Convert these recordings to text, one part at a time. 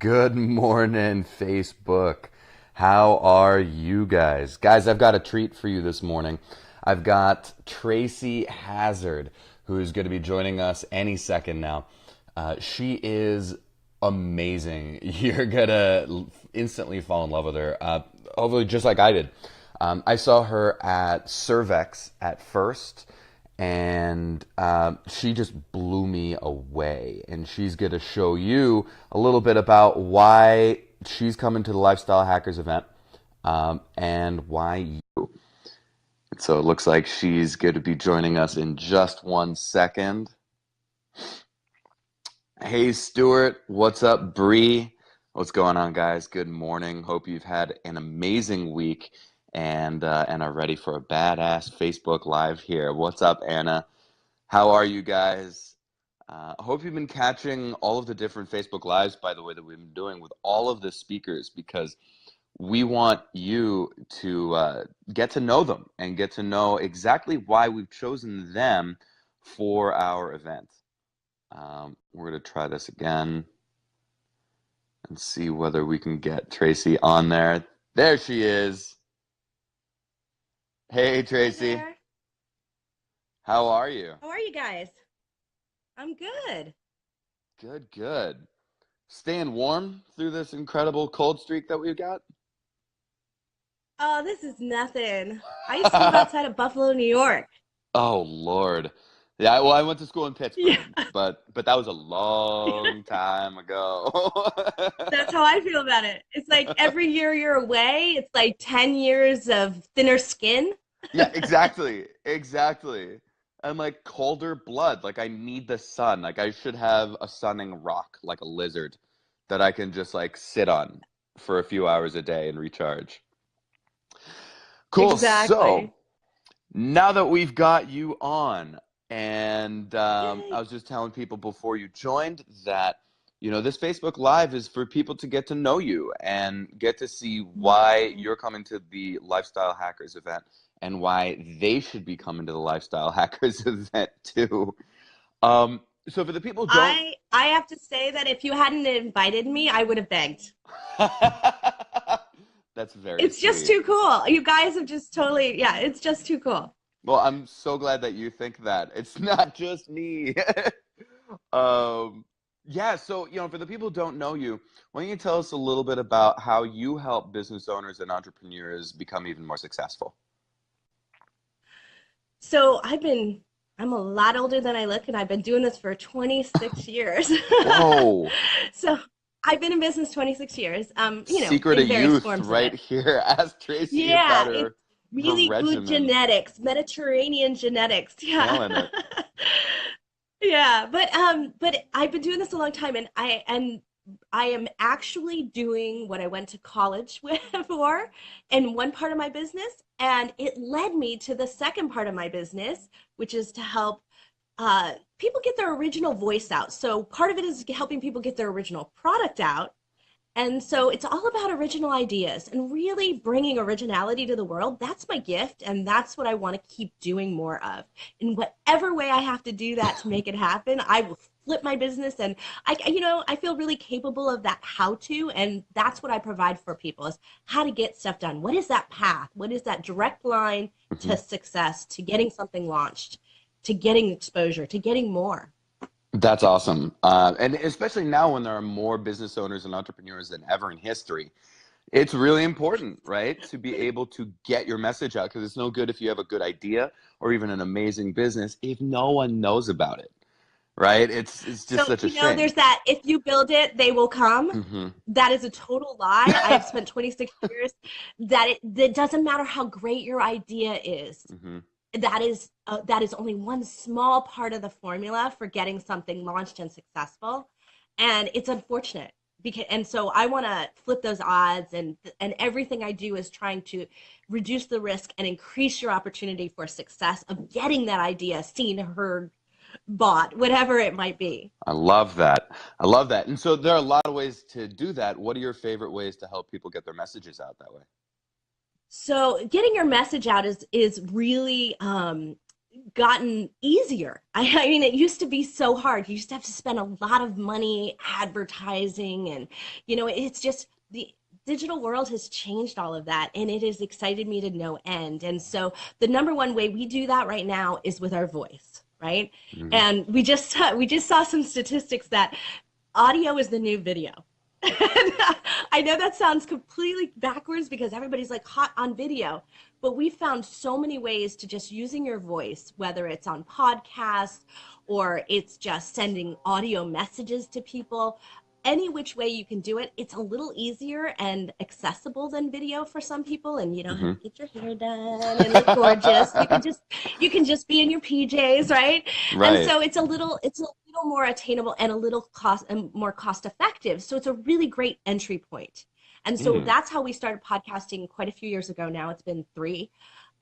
Good morning, Facebook. How are you guys? Guys, I've got a treat for you this morning. I've got Tracy Hazzard, who is going to be joining us any second now. She is amazing. You're going to instantly fall in love with her, hopefully just like I did. I saw her at Cervex at first, and she just blew me away. And she's going to show you a little bit about why she's coming to the Lifestyle Hackers event, and why you. So it looks like she's going to be joining us in just 1 second. Hey, Stuart. What's up, Bree? What's going on, guys? Good morning. Hope you've had an amazing week and are ready for a badass Facebook Live here. What's up, Anna? How are you guys? I hope you've been catching all of the different Facebook Lives, by the way, that we've been doing with all of the speakers, because we want you to get to know them and get to know exactly why we've chosen them for our event. We're going to try this again and see whether we can get Tracy on there. There she is. Hey, Tracy. There. How are you? How are you guys? I'm good. Good, good. Staying warm through this incredible cold streak that we've got? Oh, this is nothing. I used to live outside of Buffalo, New York. Oh, Lord. Yeah, well, I went to school in Pittsburgh, Yeah, but that was a long time ago. that's how I feel about it. It's like every year you're away, it's like 10 years of thinner skin. Yeah, exactly. Exactly. And like colder blood. Like I need the sun. Like I should have a sunning rock, like a lizard, that I can just like sit on for a few hours a day and recharge. Cool. So Exactly. now that we've got you on, and I Yay. was just telling people before you joined that, this Facebook Live is for people to get to know you and get to see why Mhm. you're coming to the Lifestyle Hackers event and why they should be coming to the Lifestyle Hackers event too. So for the people who don't, I have to say that if you hadn't invited me, I would have begged. that's very It's just sweet. too cool. You guys have just totally, yeah, it's just too cool. Well, I'm so glad that you think that. It's not just me. Um, yeah, so, for the people who don't know you, why don't you tell us a little bit about how you help business owners and entrepreneurs become even more successful? So I'm a lot older than I look, and I've been doing this for 26 years. Whoa, So I've been in business 26 years, secret of in various youth forms of right it. here. Ask Tracy about Yeah, her it's her really good regimen. genetics, Mediterranean genetics. Yeah. Killing it. Yeah, but I've been doing this a long time, and I am actually doing what I went to college with for in one part of my business, and it led me to the second part of my business, which is to help people get their original voice out. So part of it is helping people get their original product out, and so it's all about original ideas and really bringing originality to the world. That's my gift, and that's what I want to keep doing more of. In whatever way I have to do that to make it happen, I will flip my business, and I feel really capable of that how to, and that's what I provide for people is how to get stuff done. What is that path? What is that direct line Mhm. to success, to getting something launched, to getting exposure, to getting more? That's awesome. And especially now when there are more business owners and entrepreneurs than ever in history, it's really important, right, to be able to get your message out, because it's no good if you have a good idea or even an amazing business if no one knows about it, right? It's just So, such a shame. there's that if you build it, they will come. Hmm. That is a total lie. I have spent 26 years that doesn't matter how great your idea is. Hmm. That is only one small part of the formula for getting something launched and successful. And it's unfortunate because and so I want to flip those odds, and everything I do is trying to reduce the risk and increase your opportunity for success of getting that idea seen, heard, bought, whatever it might be. I love that. I love that. And so there are a lot of ways to do that. What are your favorite ways to help people get their messages out that way? So getting your message out is really gotten easier. I mean, it used to be so hard. You used to have to spend a lot of money advertising, and it's just the digital world has changed all of that, and it has excited me to no end. And so the number one way we do that right now is with our voice, right? Hmm. And we just saw some statistics that audio is the new video. I know that sounds completely backwards because everybody's like hot on video, but we found so many ways to just using your voice, whether it's on podcasts or it's just sending audio messages to people. Any which way you can do it, it's a little easier and accessible than video for some people, and you don't have Hmm. to get your hair done and look gorgeous. You can just be in your PJs, right? And Right. so it's a little more attainable and a little cost and more cost effective. So it's a really great entry point. And so Mm. that's how we started podcasting quite a few years ago now. It's been 3.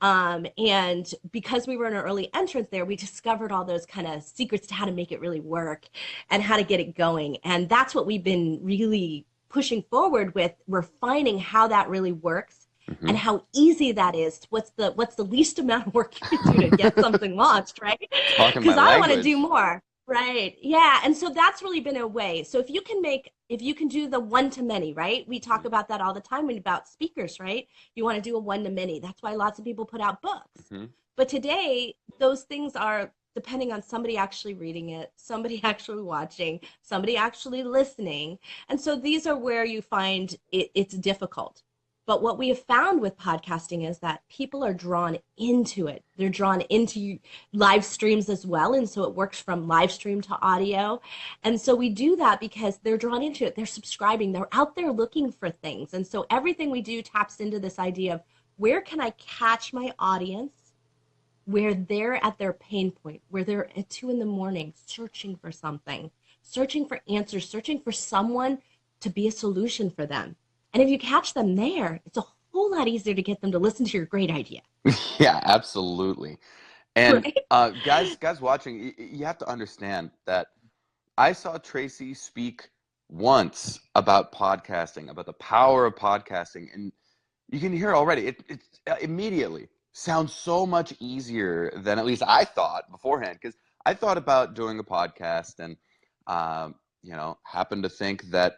And because we were an early entrant there, we discovered all those kind of secrets to how to make it really work and how to get it going. And that's what we've been really pushing forward with. We're finding how that really works Hmm. and how easy that is. What's the least amount of work you can do to get something launched, right? Talking my Because I want to do language. more. Right. Yeah. And so that's really been a way. So if you can do the one to many, right? We talk about that all the time about speakers, right? You want to do a one to many. That's why lots of people put out books. Hmm. But today, those things are depending on somebody actually reading it, somebody actually watching, somebody actually listening. And so these are where you find it's difficult. But what we have found with podcasting is that people are drawn into it. They're drawn into live streams as well. And so it works from live stream to audio. And so we do that because they're drawn into it. They're subscribing. They're out there looking for things. And so everything we do taps into this idea of where can I catch my audience where they're at their pain point, where they're at 2 a.m. searching for something, searching for answers, searching for someone to be a solution for them. And if you catch them there, it's a whole lot easier to get them to listen to your great idea. Yeah, absolutely. And Right? guys watching, you have to understand that I saw Tracy speak once about podcasting, about the power of podcasting, and you can hear already. It immediately sounds so much easier than at least I thought beforehand. Because I thought about doing a podcast, and happened to think that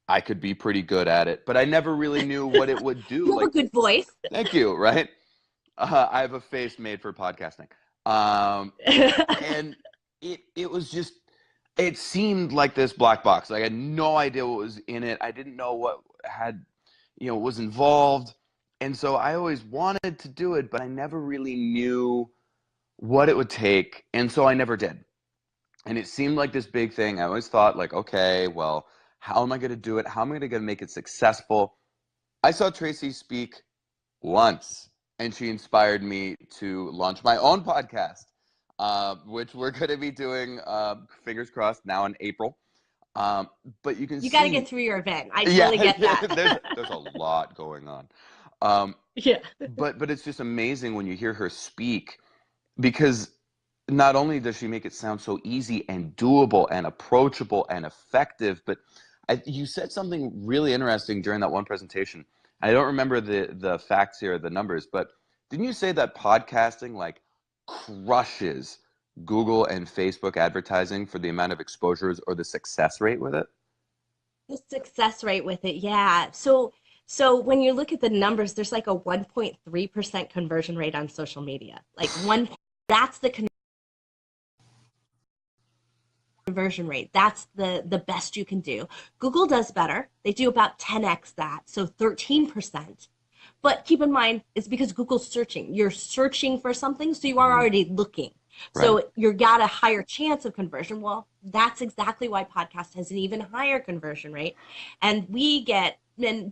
I could be pretty good at it, but I never really knew what it would do. You have Like, a good voice. thank you, right? I have a face made for podcasting. And it was just, it seemed like this black box. Like I had no idea what was in it. I didn't know what was involved. And so I always wanted to do it, but I never really knew what it would take. And so I never did. And it seemed like this big thing. I always thought like, okay, well, how am I going to do it? How am I going to make it successful? I saw Tracy speak once, and she inspired me to launch my own podcast, which we're going to be doing, fingers crossed, now in April. But you can You got to see, get through your event. I yeah, totally get that. there's a lot going on. Um, Yeah. but it's just amazing when you hear her speak, because not only does she make it sound so easy and doable and approachable and effective, but you said something really interesting during that one presentation. I don't remember the facts here, the numbers, but didn't you say that podcasting like crushes Google and Facebook advertising for the amount of exposures or the success rate with it? The success rate with it, yeah. So when you look at the numbers, there's like a 1.3% conversion rate on social media. Like that's the conversion rate. That's the best you can do. Google does better. They do about 10x that, so 13%. But keep in mind, it's because Google's searching. You're searching for something, so you are Mhm. already looking. Right. So you've got a higher chance of conversion. Well, that's exactly why podcast has an even higher conversion rate. And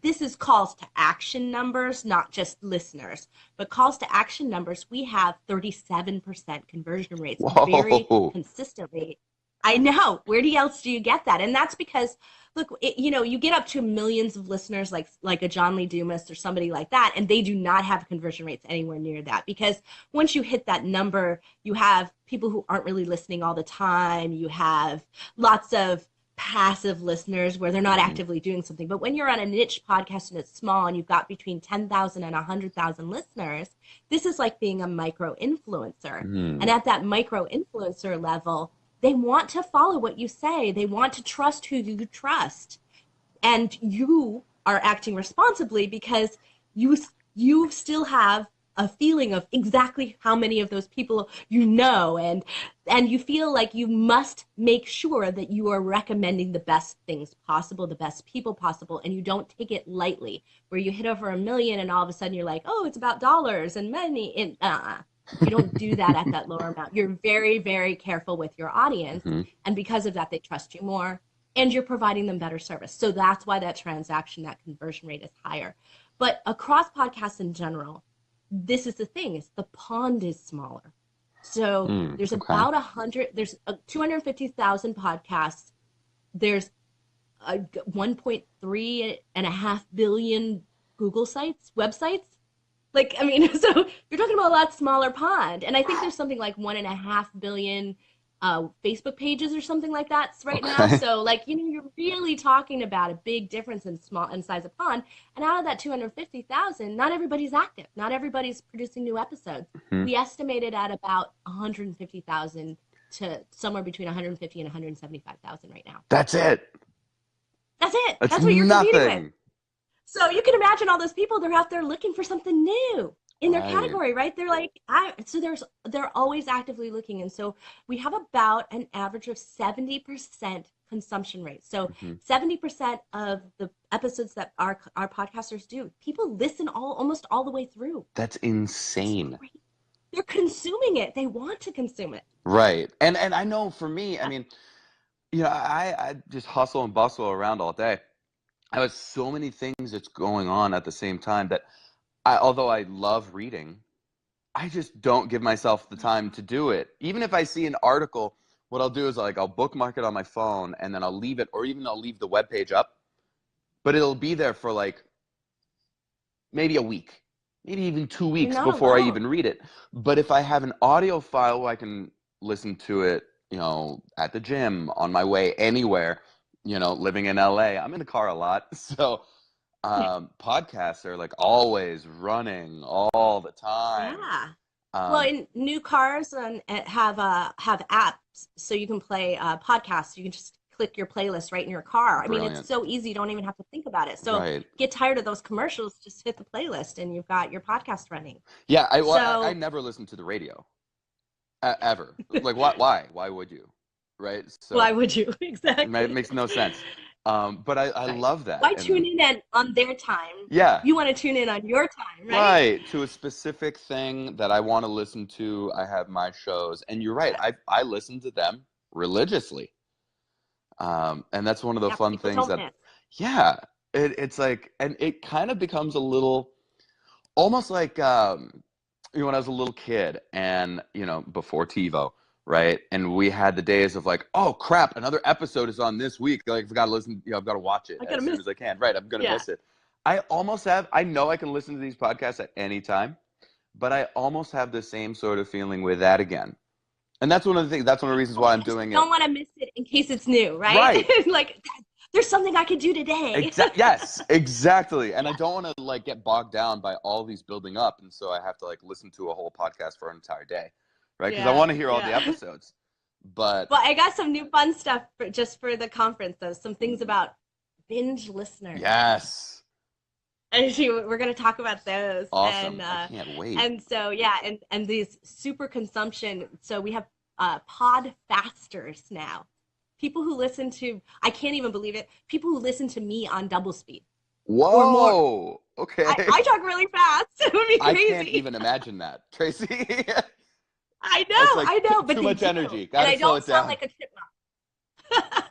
this is calls to action numbers, not just listeners, but calls to action numbers. We have 37% conversion rates very Whoa. consistently. I know. Where else do you get that? And that's because, look, you get up to millions of listeners, like a John Lee Dumas or somebody like that, and they do not have conversion rates anywhere near that. Because once you hit that number, you have people who aren't really listening all the time. You have lots of passive listeners where they're not Hmm. actively doing something. But when you're on a niche podcast and it's small and you've got between 10,000 and 100,000 listeners, this is like being a micro influencer. And Hmm. at that micro influencer level, they want to follow what you say. They want to trust who you trust. And you are acting responsibly because you you still have a feeling of exactly how many of those people you know, and you feel like you must make sure that you are recommending the best things possible, the best people possible, and you don't take it lightly where you hit over 1 million and all of a sudden you're like, oh, it's about dollars and money, and you don't do that at that lower amount. You're very, very careful with your audience, Hmm. and because of that they trust you more, and you're providing them better service. So that's why that transaction, that conversion rate is higher. But across podcasts in general, this is the thing: is the pond is smaller. So Hmm. there's Okay. about 250,000 podcasts. There's 1.3 and a half billion Google sites, websites. Like, I mean, so you're talking about a lot smaller pond. And I think there's something like 1.5 billion Facebook pages or something like that right now. Okay. So, like, you're really talking about a big difference in size of pond. And out of that 250,000, not everybody's active. Not everybody's producing new episodes. Hmm. We estimated at about 150,000 to somewhere between 150 and 175,000 right now. That's it. That's it. That's That's what you're competing with. nothing. So you can imagine all those people, they're out there looking for something new in their Right. category, right? They're like, they're always actively looking. And so we have about an average of 70% consumption rate. So Hmm. 70% of the episodes that our podcasters do, people listen almost all the way through. That's It's insane. great. They're consuming it. They want to consume it. Right. And I know for me, I mean, I just hustle and bustle around all day. I have so many things that's going on at the same time that although I love reading, I just don't give myself the time to do it. Even if I see an article, what I'll do is I'll bookmark it on my phone and then I'll leave it, or even I'll leave the web page up, but it'll be there for like maybe a week, maybe even two You're weeks not before I alone. even read it. But if I have an audio file where I can listen to it, at the gym, on my way anywhere, living in LA, I'm in the car a lot. So podcasts are like always running all the time. Yeah. Well, Um, in new cars and have apps so you can play podcasts. You can just click your playlist right in your car. I mean, it's Brilliant. so easy, you don't even have to think about it. So Right. get tired of those commercials, just hit the playlist and you've got your podcast running. Yeah, I So never listen to the radio ever. Like, why would you? Right? why So would you? it Exactly. makes no sense. But I Right. love that. Why tune And in on their time? yeah, You want to tune in on your time, right? right. To a specific thing that I want to listen to, I have my shows. And you're right. Yeah. I listen to them religiously. And that's one of the Yeah. fun People things don't that, miss. yeah, it's like, and it kind of becomes a little, almost like, when I was a little kid and, before TiVo, right? And we had the days of like, oh crap, another episode is on this week. Like, I've got to listen, I've got to watch it I gotta as soon miss. as I can. Right. I'm going to Yeah. miss it. I know I can listen to these podcasts at any time, but I almost have the same sort of feeling with that again. And that's one of the things, that's one of the reasons why I'm Because you doing it. don't want to miss it in case it's new, right? Right. Like, there's something I could do today. Yes, exactly. And I Yeah. don't want to like get bogged down by all these building up. And so I have to like listen to a whole podcast for an entire day. Right. Because I Yeah. want to hear all the Yeah. episodes. But Well, I got some new fun stuff just for the conference, though. Some things about binge listeners. yes, We're going to talk about those. awesome. I can't wait. And so, yeah, and these super consumption. So we have pod fasters now. People who listen to, I can't even believe it, people who listen to me on double speed or more. Whoa. Okay. I talk really fast. It would be I can't crazy. even imagine that, Tracy. That's like I know, but too they much do. energy. And Gotta I slow don't it sound down. like a chipmunk.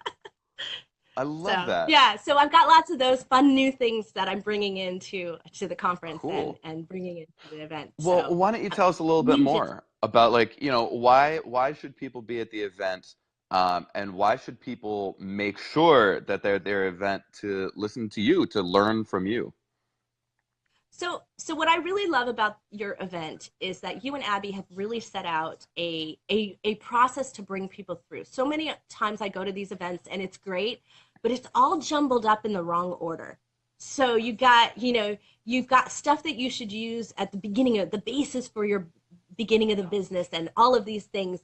I love So that. yeah, so I've got lots of those fun new things that I'm bringing into the conference Cool. and bringing into the event. Well, So why don't you tell us a little bit new tips. more about like, why should people be at the event? And why should people make sure that they're at their event to listen to you, to learn from you? So what I really love about your event is that you and Abby have really set out a process to bring people through. So many times I go to these events and it's great, but it's all jumbled up in the wrong order. So you've got stuff that you should use at the beginning of the basis for your beginning of the business and all of these things,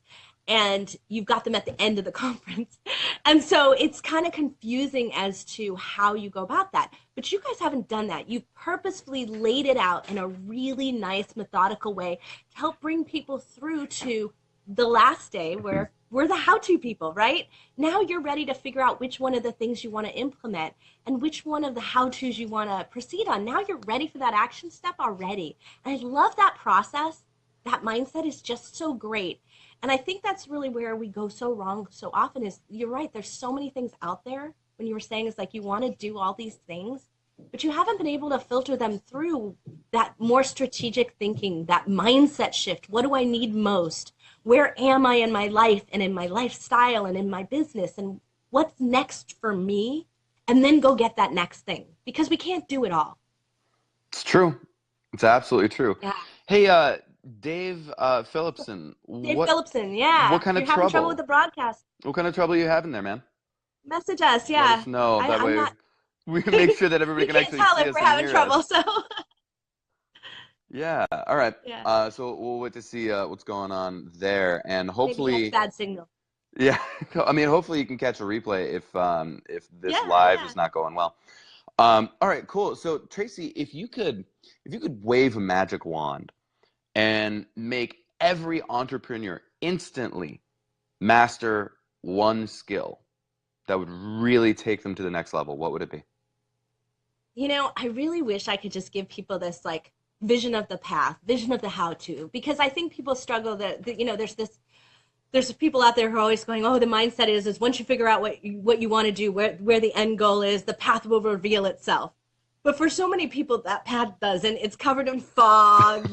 and you've got them at the end of the conference. And so it's kind of confusing as to how you go about that. But you guys haven't done that. You've purposefully laid it out in a really nice, methodical way to help bring people through to the last day where we're the how-to people, right? Now you're ready to figure out which one of the things you want to implement and which one of the how-tos you want to proceed on. Now you're ready for that action step already. And I love that process. That mindset is just so great. And I think that's really where we go so wrong so often is you're right. There's so many things out there. When you were saying is like you want to do all these things, but you haven't been able to filter them through that more strategic thinking, that mindset shift. What do I need most? Where am I in my life and in my lifestyle and in my business? And what's next for me? And then go get that next thing because we can't do it all. It's true. It's absolutely true. Yeah. Hey, Dave Phillipson, Dave Phillipson, yeah. what kind of You're having trouble trouble? with the broadcast. What kind of trouble are you having there, man? Message us, Let yeah. us know. That I'm way not. we can make sure that everybody We can can't actually tell see if us we're and having hear trouble, us. so Yeah. All right. yeah. So we'll wait to see what's going on there, and Maybe that's hopefully, bad signal. yeah. I mean, hopefully you can catch a replay if this Yeah, live yeah. is not going well. All right, cool. So Tracy, if you could wave a magic wand and make every entrepreneur instantly master one skill that would really take them to the next level, what would it be? I really wish I could just give people this like vision of the path, vision of the how to, because I think people struggle that there's people out there who are always going, oh, the mindset is once you figure out what you want to do, where the end goal is, the path will reveal itself. But for so many people, that path doesn't. It's covered in fog.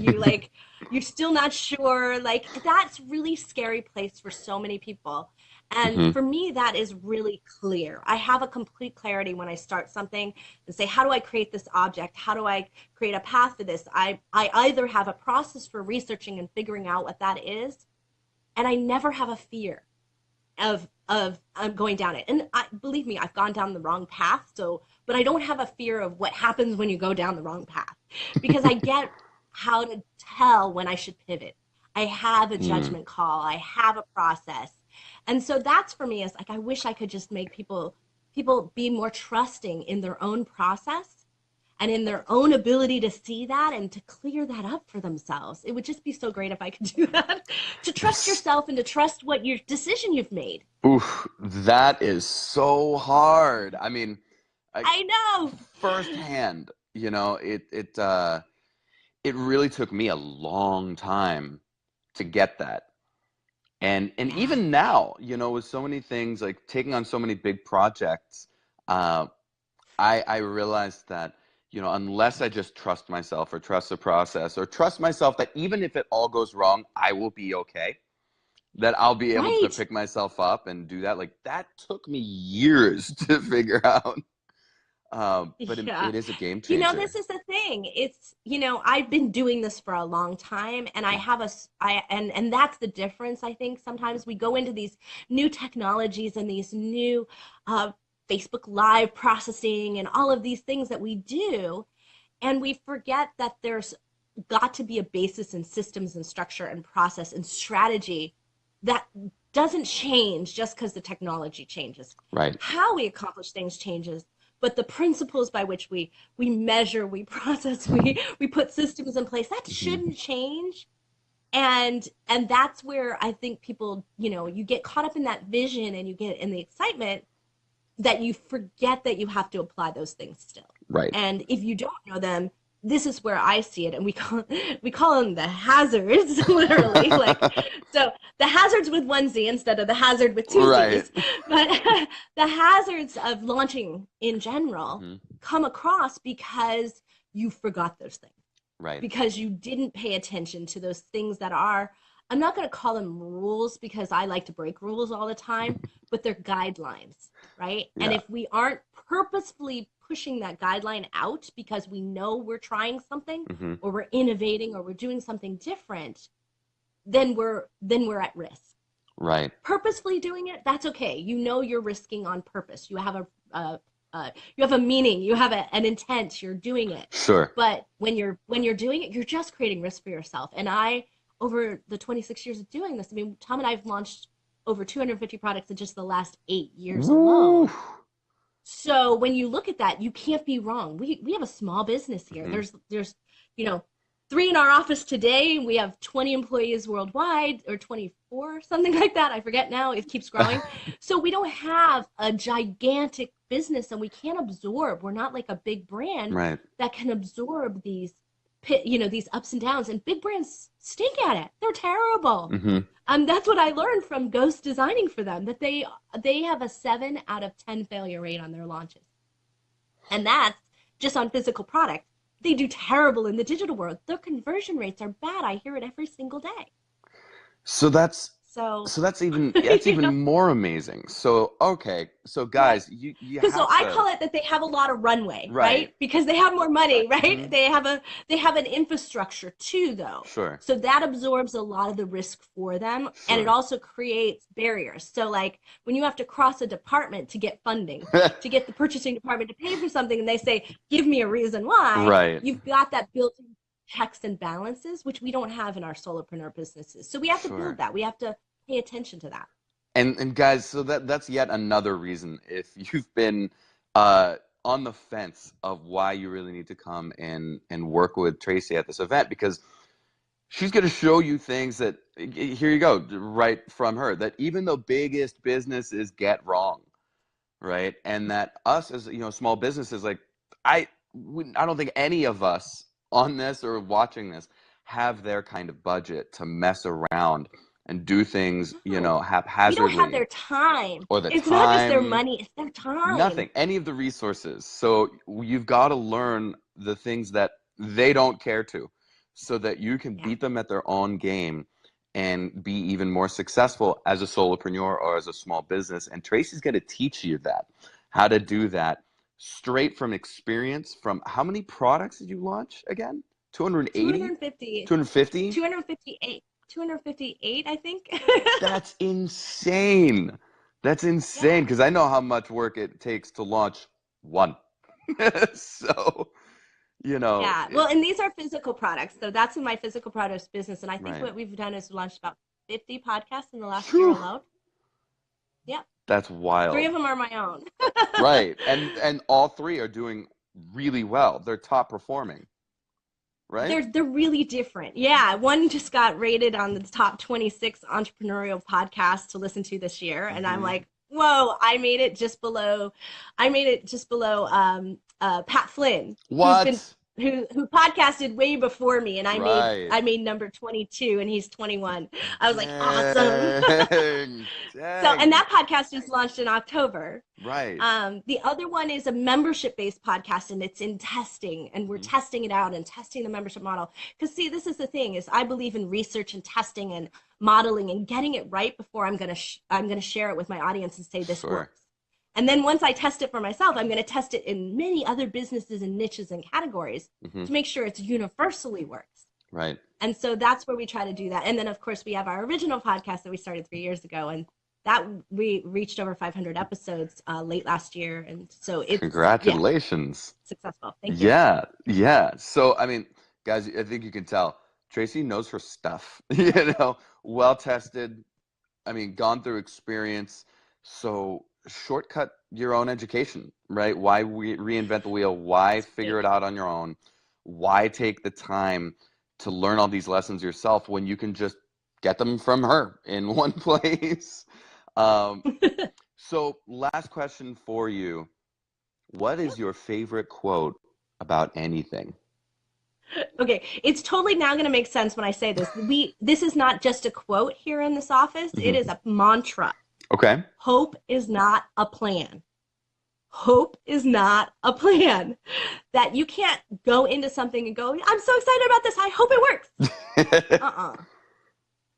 You're still not sure. Like that's really scary place for so many people. And Hmm. for me, that is really clear. I have a complete clarity when I start something and say, how do I create this object? How do I create a path for this? I either have a process for researching and figuring out what that is, and I never have a fear of going down it. And believe me, I've gone down the wrong path. But I don't have a fear of what happens when you go down the wrong path because I get how to tell when I should pivot. I have a Mm. judgment call. I have a process. And so that's for me is like I wish I could just make people be more trusting in their own process and in their own ability to see that and to clear that up for themselves. It would just be so great if I could do that. To trust That's, yourself and to trust what your decision you've made. oof, that is so hard. I mean, I, I know. firsthand, it really took me a long time to get that. And Yeah. even now, with so many things like taking on so many big projects, uh, I realized that, unless I just trust myself or trust the process or trust myself that even if it all goes wrong, I will be okay, that I'll be able to Right. pick myself up and do that. Like that took me years to figure out. But Yeah. it is a game changer. This is the thing. I've been doing this for a long time and I have a s- I and that's the difference. I think sometimes we go into these new technologies and these new uh Facebook live processing and all of these things that we do and we forget that there's got to be a basis in systems and structure and process and strategy that doesn't change just because the technology changes. Right. How we accomplish things changes, but the principles by which we measure, we process, we put systems in place, that Hmm. shouldn't change. And that's where I think people, you get caught up in that vision and you get in the excitement that you forget that you have to apply those things still. Right. And if you don't know them, this is where I see it, and we call them the hazards, literally. Like, so the hazards with one Z instead of the hazard with two Right. Z's. But the hazards of launching in general Hmm. come across because you forgot those things Right. because you didn't pay attention to those things that are, I'm not going to call them rules because I like to break rules all the time, but they're guidelines, right? And Yeah. if we aren't purposefully pushing that guideline out because we know we're trying something Hmm. or we're innovating or we're doing something different, then we're at risk. Right. Purposefully doing it, that's okay. You know you're risking on purpose. You have you have a meaning, you have an intent, you're doing it. Sure. But when you're doing it, you're just creating risk for yourself. And I, over the 26 years of doing this, I mean, Tom and I have launched over 250 products in just the last 8 years Woo. alone. So when you look at that, you can't be wrong. We have a small business here. Hmm. There's you know 3 in our office today. We have 20 employees worldwide, or 24, something like that. I forget now. It keeps growing. So we don't have a gigantic business, and we can't absorb. We're not like a big brand Right. that can absorb these these ups and downs. And big brands stink at it. They're terrible. Hmm. That's what I learned from Ghost designing for them, that they have a 7 out of 10 failure rate on their launches. And that's just on physical product. They do terrible in the digital world. Their conversion rates are bad. I hear it every single day. So that's So, so that's even more amazing. So okay, so right. guys, you Because so have I to. call it that they have a lot of runway, Right. right? Because they have more money, right? Hmm. They have an infrastructure too, though. Sure. So that absorbs a lot of the risk for them, and it Sure. also creates barriers. So like when you have to cross a department to get funding, to get the purchasing department to pay for something, and they say, "Give me a reason why," Right. you've got that built-in checks and balances, which we don't have in our solopreneur businesses. So we have to build Sure. that. We have to pay attention to that. And guys, so that's yet another reason if you've been uh on the fence of why you really need to come and work with Tracy at this event, because she's going to show you things that, here you go, right from her, that even the biggest businesses get wrong, right? And that us as, small businesses, like I don't think any of us on this or watching this have their kind of budget to mess around and do things, No, we don't have haphazardly, their time. or the It's not just their time, money, it's their time. nothing, any of the resources. So you've got to learn the things that they don't care to, so that you can Yeah. beat them at their own game and be even more successful as a solopreneur or as a small business. And Tracy's going to teach you that, how to do that straight from experience. From how many products did you launch again? 280? 250, 250? 258, 258, I think. That's insane. That's insane, Yeah. because I know how much work it takes to launch one. So, Yeah. Well, and these are physical products. So that's in my physical products business. And I think right. what we've done is launched about 50 podcasts in the last year Phew, alone. Yep. that's 3 wild. of them are my own. Right. And all three are doing really well. They're top performing, right? They're really different. Yeah, one just got rated on the top 26 entrepreneurial podcasts to listen to this year, and I'm Hmm. like, whoa! I made it just below Pat Flynn, What? who podcasted way before me, and Right. I made number 22, and he's 21. I was like, awesome. Dang. So, and Dang. that podcast just launched in October. Right. The other one is a membership-based podcast, and it's in testing, and we're Mhm. testing it out and testing the membership model. Because see, this is the thing: is I believe in research and testing and modeling and getting it right before I'm gonna share it with my audience and say this Sure. works. And then once I test it for myself, I'm gonna test it in many other businesses and niches and categories Hmm. to make sure it's universally works. Right. And so that's where we try to do that. And then of course we have our original podcast that we started 3 years ago, and that we reached over 500 episodes late last year, and so it's Congratulations. successful. Thank you. Yeah. Yeah. So, I mean, guys, I think you can tell Tracy knows her stuff, well tested. I mean, gone through experience. So shortcut your own education, right? Why reinvent the wheel? Why figure it out on your own? Why take the time to learn all these lessons yourself when you can just get them from her in one place? Um, so last question for you. What is your favorite quote about anything? Okay, it's totally now going to make sense when I say this. This is not just a quote here in this office. It Mhm. is a mantra. Okay. Hope is not a plan. Hope is not a plan. That you can't go into something and go, I'm so excited about this. I hope it works. Uh-uh.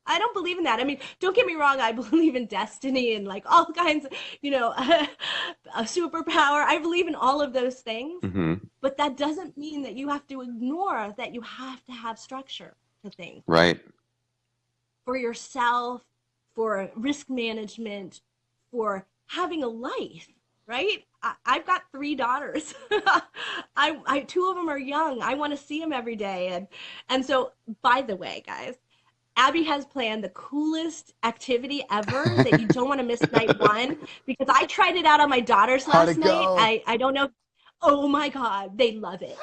I don't believe in that. I mean, don't get me wrong. I believe in destiny and like all kinds of, a superpower. I believe in all of those things, Hmm. but that doesn't mean that you have to ignore that you have to have structure to things Right. for yourself, for risk management, for having a life, right? I've got 3 daughters. Two of them are young. I want to see them every day, and so by the way, guys, Abby has planned the coolest activity ever that you don't want to miss night one because I tried it out on my daughters How'd last it night. go? I don't know. Oh my God, they love it.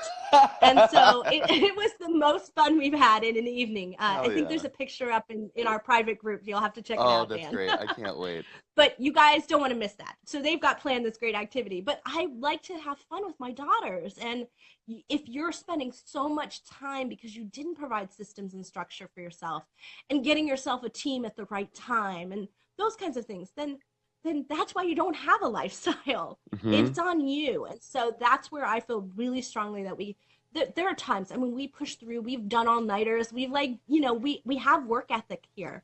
And so it was the most fun we've had in an evening. I Hell think yeah. there's a picture up in our private group. You'll have to check it Oh, out, that's Dan. great. I can't wait. But you guys don't want to miss that. So they've got planned this great activity. But I like to have fun with my daughters. And if you're spending so much time because you didn't provide systems and structure for yourself and getting yourself a team at the right time and those kinds of things, then that's why you don't have a lifestyle. Hmm. It's on you. And so that's where I feel really strongly that there are times, I mean, we push through, we've done all-nighters, we've like, we have work ethic here,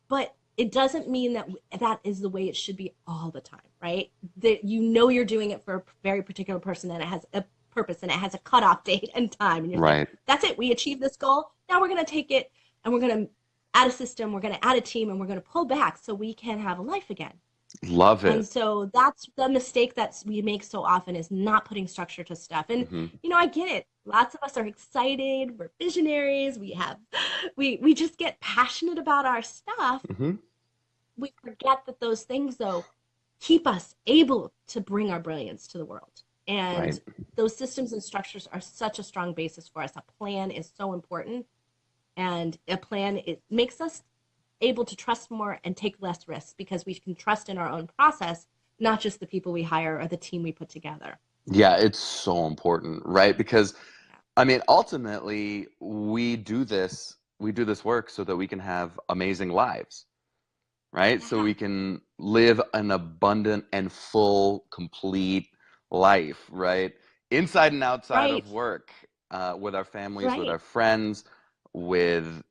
but it doesn't mean that that is the way it should be all the time, right? That you're doing it for a very particular person and it has a purpose and it has a cutoff date and time. And you're saying, Right. that's it, we achieved this goal. Now we're going to take it and we're going to add a system, we're going to add a team, and we're going to pull back so we can have a life again. Love And it. so that's the mistake that we make so often is not putting structure to stuff. And Hmm. I get it. Lots of us are excited. We're visionaries. We just get passionate about our stuff. Hmm. We forget that those things though keep us able to bring our brilliance to the world. Right. And those systems and structures are such a strong basis for us. A plan is so important, and a plan, it makes us able to trust more and take less risks because we can trust in our own process, not just the people we hire or the team we put together. Yeah, it's so important, right? Because I mean, ultimately, we do this work so that we can have amazing lives, right? So Yeah. we can live an abundant and full, complete life, right? Inside and outside Right. of work, with our families, with Right. our friends, with,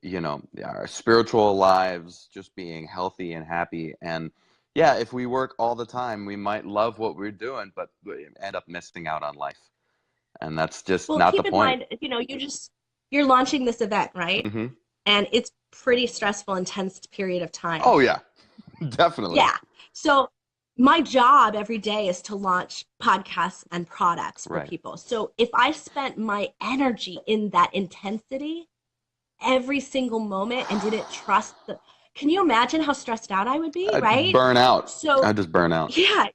our spiritual lives, just being healthy and happy. And yeah, if we work all the time, we might love what we're doing, but we end up missing out on life. And that's just Well, not the keep in point. mind, you're launching this event, right? Hmm. And it's pretty stressful, intense period of time. Oh yeah, definitely. Yeah. So my job every day is to launch podcasts and products for Right. people. So if I spent my energy in that intensity every single moment and didn't trust can you imagine how stressed out I would be, I'd right? burn out. So I'd just burn out. yeah,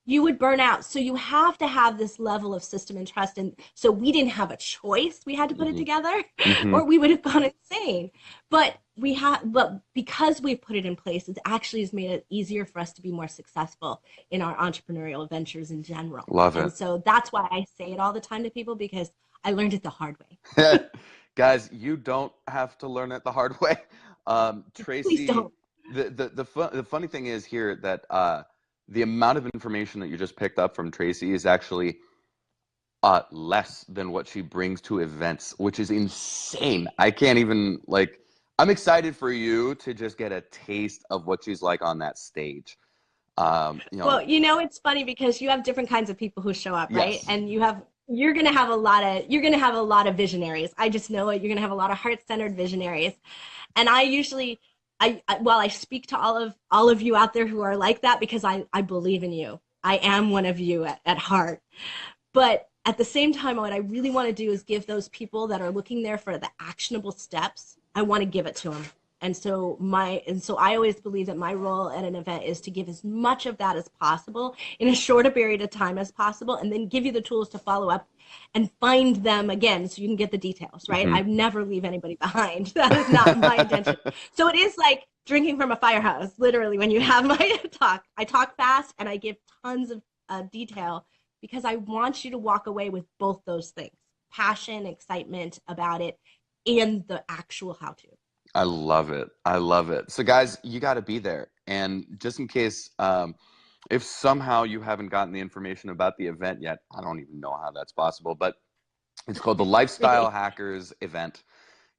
you would burn out. So you have to have this level of system and trust. And so we didn't have a choice. We had to put it Hmm. together Hmm. or we would have gone insane. But because we've put it in place, it actually has made it easier for us to be more successful in our entrepreneurial ventures in general. Love And it. so that's why I say it all the time to people because I learned it the hard way. Guys, you don't have to learn it the hard way. Please Tracy, don't. the funny thing is here that the amount of information that you just picked up from Tracy is actually less than what she brings to events, which is insane. I can't even like. I'm excited for you to just get a taste of what she's like on that stage. Um, you know, Well, it's funny because you have different kinds of people who show up, right? yes. And you're gonna have a lot of visionaries. I just know it. You're gonna have a lot of heart-centered visionaries. And I usually, while I speak to all of you out there who are like that because I believe in you. I am one of you at heart. But at the same time, what I really want to do is give those people that are looking there for the actionable steps, I want to give it to them. And so I always believe that my role at an event is to give as much of that as possible in as short a period of time as possible, and then give you the tools to follow up and find them again so you can get the details, right? Hmm. I never leave anybody behind. That is not my intention. So it is like drinking from a fire hose, literally, when you have my talk. I talk fast and I give tons of detail because I want you to walk away with both those things: passion, excitement about it, and the actual how to. I love it. I love it. So, guys, you got to be there. And just in case, if somehow you haven't gotten the information about the event yet, I don't even know how that's possible, but it's called the Lifestyle Really. Hackers event.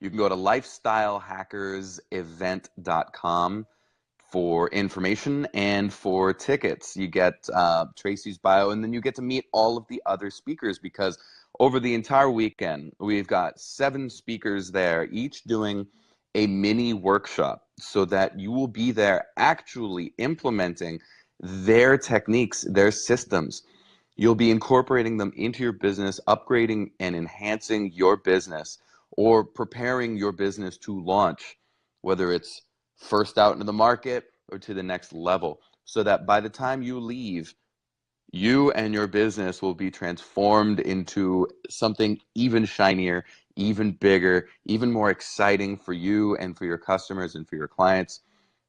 You can go to lifestylehackersevent.com for information and for tickets. You get Tracy's bio, and then you get to meet all of the other speakers, because over the entire weekend, we've got 7 speakers there, each doing a mini workshop, so that you will be there actually implementing their techniques, their systems. You'll be incorporating them into your business, upgrading and enhancing your business, or preparing your business to launch, whether it's first out into the market or to the next level, so that by the time you leave, you and your business will be transformed into something even shinier, even bigger, even more exciting for you and for your customers and for your clients.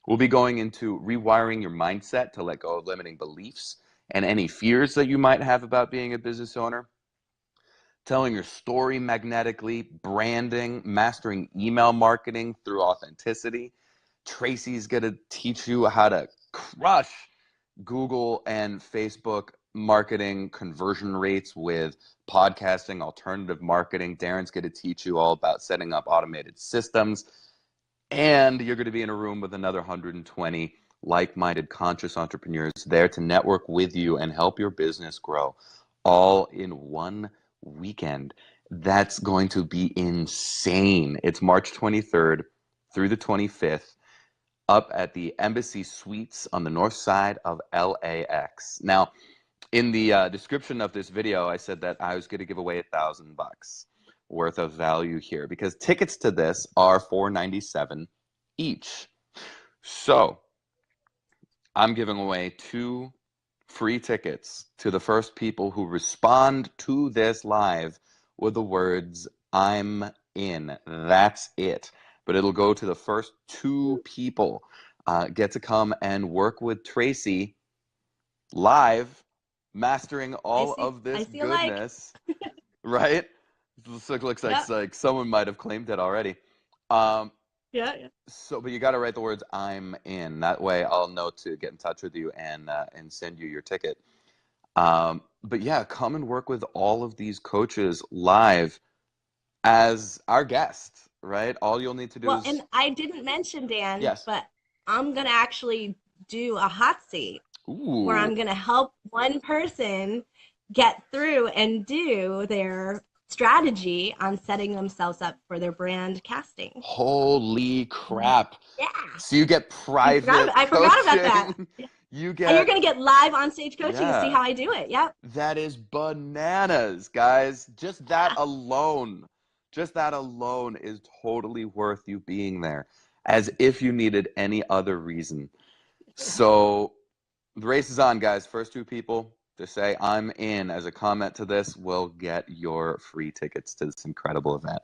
We'll be going into rewiring your mindset to let go of limiting beliefs and any fears that you might have about being a business owner, telling your story magnetically, branding, mastering email marketing through authenticity. Tracy's going to teach you how to crush Google and Facebook marketing conversion rates with podcasting, alternative marketing. Darren's going to teach you all about setting up automated systems. And you're going to be in a room with another 120 like-minded conscious entrepreneurs there to network with you and help your business grow, all in one weekend. That's going to be insane. It's March 23rd through the 25th, up at the Embassy Suites on the north side of LAX. Now, in the description of this video, I said that I was going to give away $1,000 worth of value here, because tickets to this are $497 each. So I'm giving away 2 free tickets to the first people who respond to this live with the words, "I'm in." That's it. But it'll go to the first 2 people. Get to come and work with Tracy live, mastering all of I this see a like. goodness, right? Looks Yep. like someone might have claimed it already. Um, Yeah, yeah. but you got to write the words "I'm in." That way, I'll know to get in touch with you and send you your ticket. But yeah, come and work with all of these coaches live as our guest, right? All you'll need to do Well, is and I didn't mention, Dan, yes. but I'm gonna actually do a hot seat where Ooh, I'm gonna help one person get through and do their strategy on setting themselves up for their brand casting. holy crap! Yeah. So you get private I forgot about that. coaching. You And you're get, gonna get live on stage coaching to see yeah. how I do it. Yep. That is bananas, guys. Just that alone is totally worth you being there, as if you needed any other reason. So the race is on, guys. First 2 people to say "I'm in" as a comment to this will get your free tickets to this incredible event.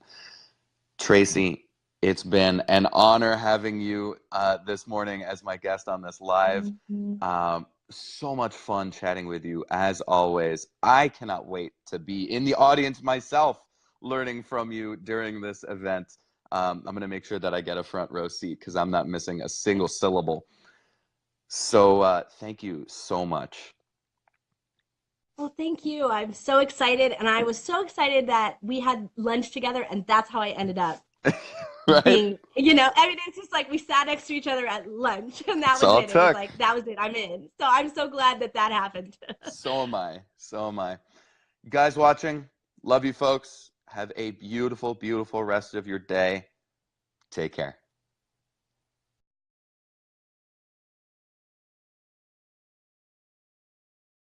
Tracy, it's been an honor having you this morning as my guest on this live. Mhm. So much fun chatting with you as always. I cannot wait to be in the audience myself, learning from you during this event. I'm going to make sure that I get a front row seat, because I'm not missing a single syllable. So thank you so much. Well, thank you. I'm so excited. And I was so excited that we had lunch together, and that's how I ended up Right? being, I mean, it's just like we sat next to each other at lunch, and that That's was all it it. It was took. like, that was it. I'm in. So I'm so glad that that happened. So am I. So am I. You guys watching, love you folks. Have a beautiful, beautiful rest of your day. Take care.